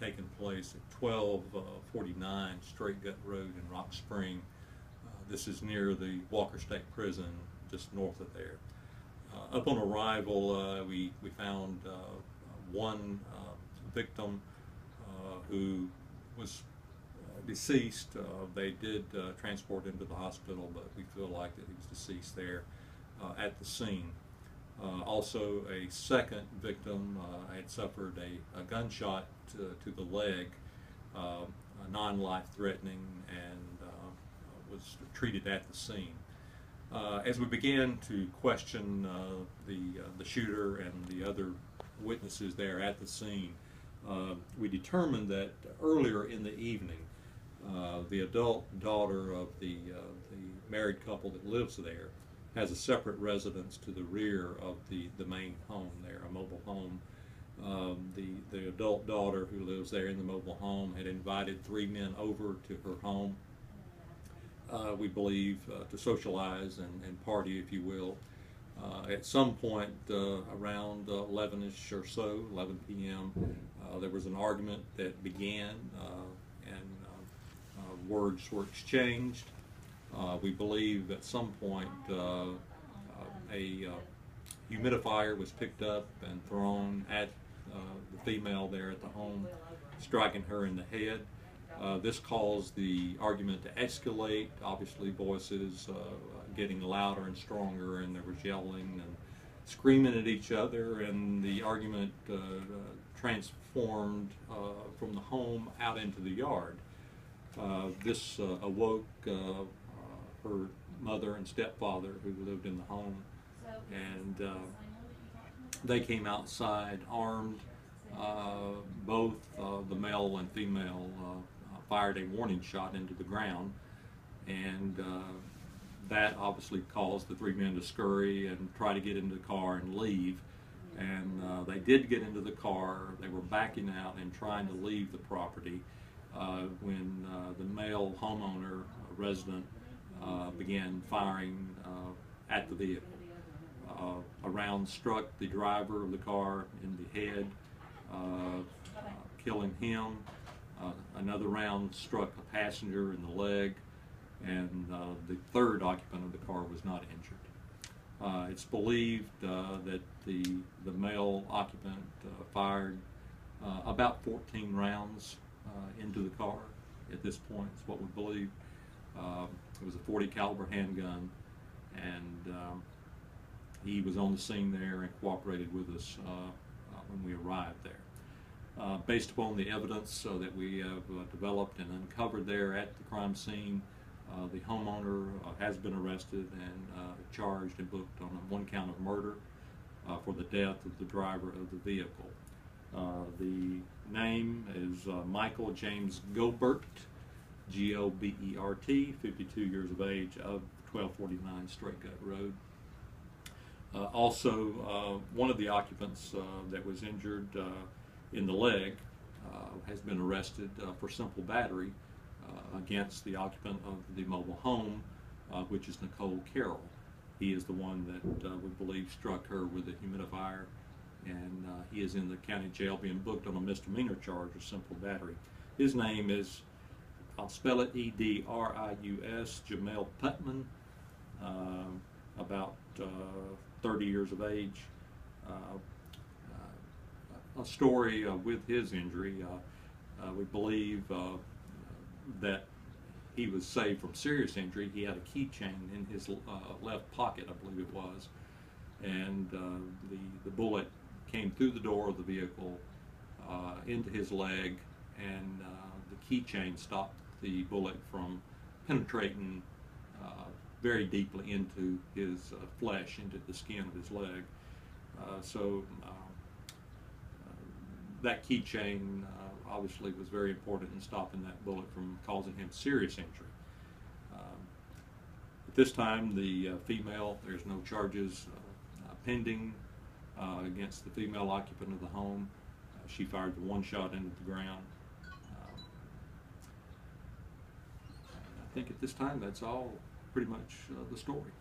taken place at 1249 Straight Gut Road in Rock Spring. This is near the Walker State Prison, just north of there. Upon arrival, we found one victim who was deceased. They did transport him to the hospital, but we feel like that he was deceased there at the scene. Also, a second victim had suffered a gunshot to the leg, non-life threatening, and was treated at the scene. As we began to question the shooter and the other witnesses there at the scene, we determined that earlier in the evening, the adult daughter of the married couple that lives there has a separate residence to the rear of the main home there, a mobile home. The adult daughter who lives there in the mobile home had invited 3 men over to her home, we believe, to socialize and party, if you will. At some point around 11-ish or so, 11 p.m., there was an argument that began and words were exchanged. We believe at some point a humidifier was picked up and thrown at the female there at the home, striking her in the head. This caused the argument to escalate, obviously voices getting louder and stronger, and there was yelling and screaming at each other, and the argument transformed from the home out into the yard. This awoke her mother and stepfather who lived in the home, and they came outside armed. Both the male and female fired a warning shot into the ground, and that obviously caused the 3 men to scurry and try to get into the car and leave. And they did get into the car. They were backing out and trying to leave the property when the male homeowner, resident, began firing at the vehicle. A round struck the driver of the car in the head, killing him. Another round struck a passenger in the leg, and the third occupant of the car was not injured. It's believed that the male occupant fired about 14 rounds into the car at this point, is what we believe. It was a .40 caliber handgun, and he was on the scene there and cooperated with us when we arrived there. Based upon the evidence that we have developed and uncovered there at the crime scene, the homeowner has been arrested and charged and booked on 1 count of murder for the death of the driver of the vehicle. The name is Michael James Gobert, G-O-B-E-R-T, 52 years of age, of 1249 Straight Gut Road. Also, one of the occupants that was injured in the leg has been arrested for simple battery against the occupant of the mobile home, which is Nicole Carroll. He is the one that we believe struck her with a humidifier, and he is in the county jail being booked on a misdemeanor charge of simple battery. His name is, I'll spell it, E-D-R-I-U-S, Jamel Putman, about 30 years of age. A story with his injury. We believe that he was saved from serious injury. He had a keychain in his left pocket, I believe it was, and the bullet came through the door of the vehicle into his leg, and the keychain stopped the bullet from penetrating very deeply into his flesh, into the skin of his leg. That keychain obviously was very important in stopping that bullet from causing him serious injury. At this time, the female, there's no charges pending against the female occupant of the home. She fired the 1 shot into the ground. I think at this time that's all pretty much the story.